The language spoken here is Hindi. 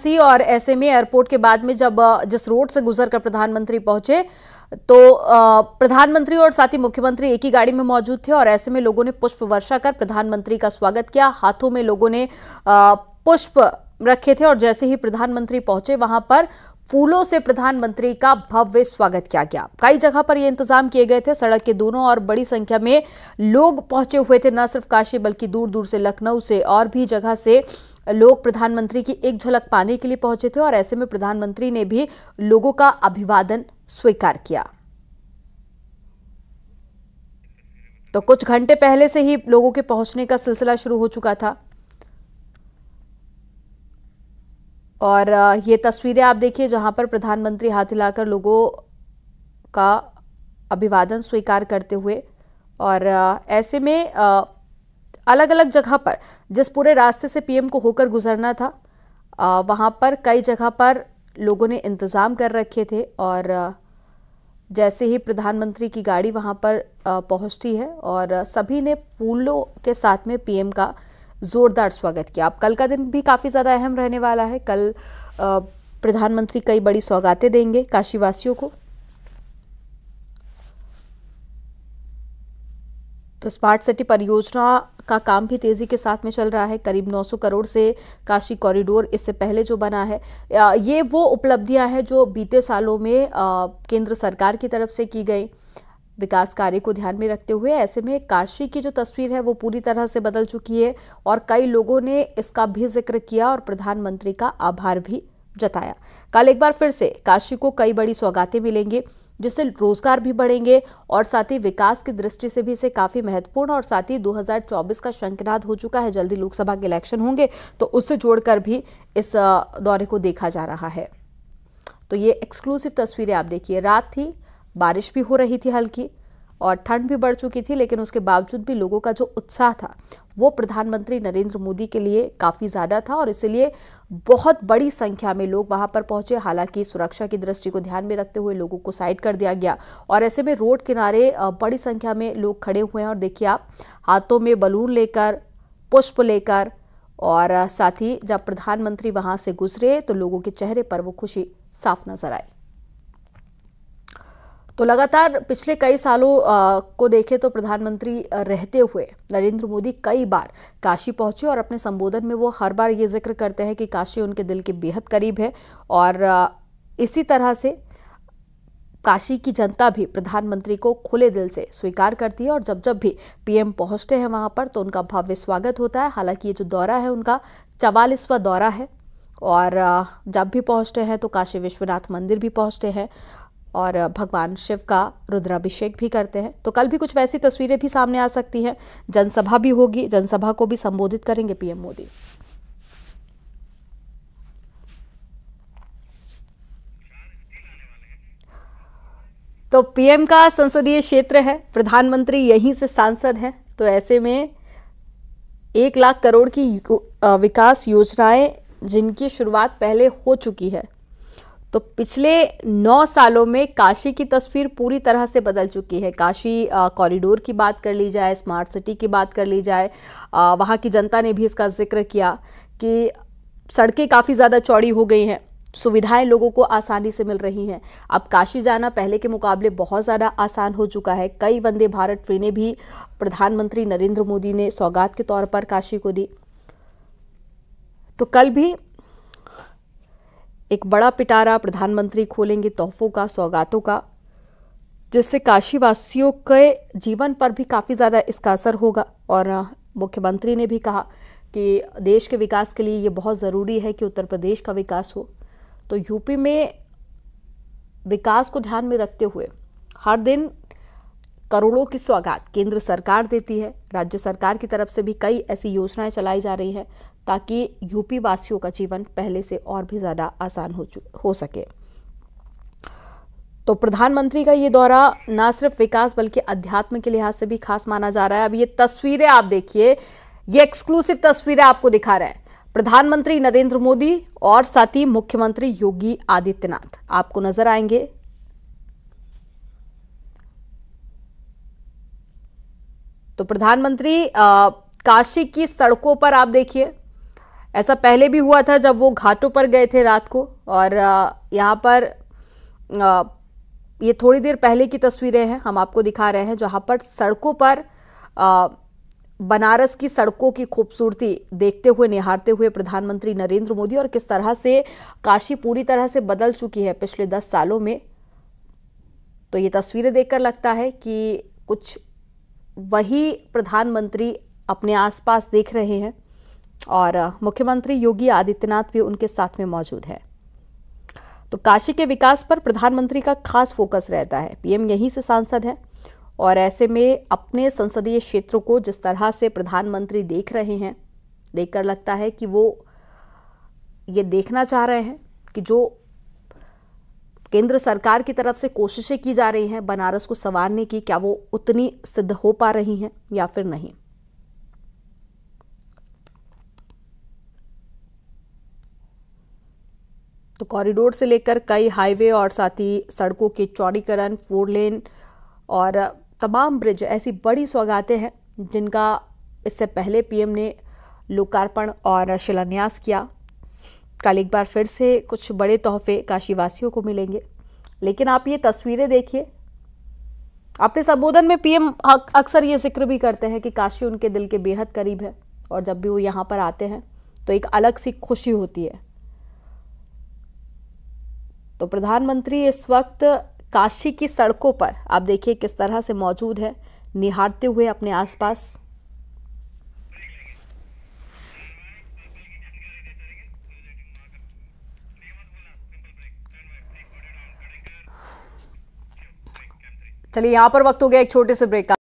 वाराणसी और ऐसे में एयरपोर्ट के बाद में जब जिस रोड से गुजरकर प्रधानमंत्री पहुंचे तो प्रधानमंत्री और साथ ही मुख्यमंत्री एक ही गाड़ी में मौजूद थे और ऐसे में लोगों ने पुष्प वर्षा कर प्रधानमंत्री का स्वागत किया। हाथों में लोगों ने पुष्प रखे थे और जैसे ही प्रधानमंत्री पहुंचे वहां पर फूलों से प्रधानमंत्री का भव्य स्वागत किया गया। कई जगह पर यह इंतजाम किए गए थे। सड़क के दोनों और बड़ी संख्या में लोग पहुंचे हुए थे। न सिर्फ काशी बल्कि दूर दूर से, लखनऊ से और भी जगह से लोग प्रधानमंत्री की एक झलक पाने के लिए पहुंचे थे और ऐसे में प्रधानमंत्री ने भी लोगों का अभिवादन स्वीकार किया। तो कुछ घंटे पहले से ही लोगों के पहुंचने का सिलसिला शुरू हो चुका था और ये तस्वीरें आप देखिए जहां पर प्रधानमंत्री हाथ हिलाकर लोगों का अभिवादन स्वीकार करते हुए और ऐसे में अलग अलग जगह पर जिस पूरे रास्ते से पीएम को होकर गुजरना था वहां पर कई जगह पर लोगों ने इंतजाम कर रखे थे और जैसे ही प्रधानमंत्री की गाड़ी वहां पर पहुंचती है और सभी ने फूलों के साथ में पीएम का जोरदार स्वागत किया। अब कल का दिन भी काफी ज्यादा अहम रहने वाला है। कल प्रधानमंत्री कई बड़ी सौगातें देंगे काशीवासियों को। तो स्मार्ट सिटी परियोजना का काम भी तेजी के साथ में चल रहा है। करीब 900 करोड़ से काशी कॉरिडोर इससे पहले जो बना है, ये वो उपलब्धियां हैं जो बीते सालों में केंद्र सरकार की तरफ से की गई विकास कार्य को ध्यान में रखते हुए। ऐसे में काशी की जो तस्वीर है वो पूरी तरह से बदल चुकी है और कई लोगों ने इसका भी जिक्र किया और प्रधानमंत्री का आभार भी जताया। कल एक बार फिर से काशी को कई बड़ी सौगातें मिलेंगी जिससे रोजगार भी बढ़ेंगे और साथ ही विकास की दृष्टि से भी इसे काफी महत्वपूर्ण और साथ ही 2024 का शंखनाद हो चुका है। जल्दी लोकसभा के इलेक्शन होंगे तो उससे जोड़कर भी इस दौरे को देखा जा रहा है। तो ये एक्सक्लूसिव तस्वीरें आप देखिए। रात थी, बारिश भी हो रही थी हल्की और ठंड भी बढ़ चुकी थी, लेकिन उसके बावजूद भी लोगों का जो उत्साह था वो प्रधानमंत्री नरेंद्र मोदी के लिए काफ़ी ज़्यादा था और इसलिए बहुत बड़ी संख्या में लोग वहां पर पहुंचे। हालांकि सुरक्षा की दृष्टि को ध्यान में रखते हुए लोगों को साइड कर दिया गया और ऐसे में रोड किनारे बड़ी संख्या में लोग खड़े हुए हैं और देखिए आप, हाथों में बलून लेकर, पुष्प लेकर और साथ ही जब प्रधानमंत्री वहां से गुजरे तो लोगों के चेहरे पर वो खुशी साफ नजर आई। तो लगातार पिछले कई सालों को देखें तो प्रधानमंत्री रहते हुए नरेंद्र मोदी कई बार काशी पहुंचे और अपने संबोधन में वो हर बार ये जिक्र करते हैं कि काशी उनके दिल के बेहद करीब है और इसी तरह से काशी की जनता भी प्रधानमंत्री को खुले दिल से स्वीकार करती है और जब जब भी पीएम पहुंचते हैं वहां पर तो उनका भव्य स्वागत होता है। हालांकि ये जो दौरा है उनका 44वां दौरा है और जब भी पहुंचते हैं तो काशी विश्वनाथ मंदिर भी पहुंचते हैं और भगवान शिव का रुद्राभिषेक भी करते हैं। तो कल भी कुछ वैसी तस्वीरें भी सामने आ सकती हैं। जनसभा भी होगी, जनसभा को भी संबोधित करेंगे पीएम मोदी। तो पीएम का संसदीय क्षेत्र है, प्रधानमंत्री यहीं से सांसद हैं, तो ऐसे में 1 लाख करोड़ की विकास योजनाएं जिनकी शुरुआत पहले हो चुकी है, तो पिछले 9 सालों में काशी की तस्वीर पूरी तरह से बदल चुकी है। काशी कॉरिडोर की बात कर ली जाए, स्मार्ट सिटी की बात कर ली जाए, वहाँ की जनता ने भी इसका जिक्र किया कि सड़कें काफ़ी ज़्यादा चौड़ी हो गई हैं, सुविधाएं लोगों को आसानी से मिल रही हैं। अब काशी जाना पहले के मुकाबले बहुत ज़्यादा आसान हो चुका है। कई वंदे भारत ट्रेनें भी प्रधानमंत्री नरेंद्र मोदी ने सौगात के तौर पर काशी को दी। तो कल भी एक बड़ा पिटारा प्रधानमंत्री खोलेंगे तोहफों का, सौगातों का, जिससे काशीवासियों के जीवन पर भी काफ़ी ज़्यादा इसका असर होगा। और मुख्यमंत्री ने भी कहा कि देश के विकास के लिए ये बहुत ज़रूरी है कि उत्तर प्रदेश का विकास हो। तो यूपी में विकास को ध्यान में रखते हुए हर दिन करोड़ों की सौगात केंद्र सरकार देती है। राज्य सरकार की तरफ से भी कई ऐसी योजनाएं चलाई जा रही हैं ताकि यूपी वासियों का जीवन पहले से और भी ज़्यादा आसान हो सके। तो प्रधानमंत्री का ये दौरा न सिर्फ विकास बल्कि अध्यात्म के लिहाज से भी खास माना जा रहा है। अब ये तस्वीरें आप देखिए, ये एक्सक्लूसिव तस्वीरें आपको दिखा रहे हैं प्रधानमंत्री नरेंद्र मोदी और साथ ही मुख्यमंत्री योगी आदित्यनाथ आपको नजर आएंगे। तो प्रधानमंत्री काशी की सड़कों पर आप देखिए, ऐसा पहले भी हुआ था जब वो घाटों पर गए थे रात को, और यहाँ पर ये थोड़ी देर पहले की तस्वीरें हैं, हम आपको दिखा रहे हैं, जहाँ पर सड़कों पर बनारस की सड़कों की खूबसूरती देखते हुए, निहारते हुए प्रधानमंत्री नरेंद्र मोदी, और किस तरह से काशी पूरी तरह से बदल चुकी है पिछले 10 सालों में। तो ये तस्वीरें देखकर लगता है कि कुछ वही प्रधानमंत्री अपने आसपास देख रहे हैं, और मुख्यमंत्री योगी आदित्यनाथ भी उनके साथ में मौजूद है। तो काशी के विकास पर प्रधानमंत्री का खास फोकस रहता है। पीएम यहीं से सांसद हैं, और ऐसे में अपने संसदीय क्षेत्रों को जिस तरह से प्रधानमंत्री देख रहे हैं, देखकर लगता है कि वो ये देखना चाह रहे हैं कि जो केंद्र सरकार की तरफ से कोशिशें की जा रही हैं बनारस को संवारने की, क्या वो उतनी सिद्ध हो पा रही हैं या फिर नहीं। तो कॉरिडोर से लेकर कई हाईवे और साथ ही सड़कों के चौड़ीकरण, 4 लेन और तमाम ब्रिज ऐसी बड़ी सौगातें हैं जिनका इससे पहले पीएम ने लोकार्पण और शिलान्यास किया। कल एक बार फिर से कुछ बड़े तोहफे काशीवासियों को मिलेंगे। लेकिन आप ये तस्वीरें देखिए। अपने संबोधन में पीएम अक्सर ये जिक्र भी करते हैं कि काशी उनके दिल के बेहद करीब है, और जब भी वो यहाँ पर आते हैं तो एक अलग सी खुशी होती है। तो प्रधानमंत्री इस वक्त काशी की सड़कों पर आप देखिए किस तरह से मौजूद है, निहारते हुए अपने आसपास। चलिए, यहाँ पर वक्त हो गया एक छोटे से ब्रेक का।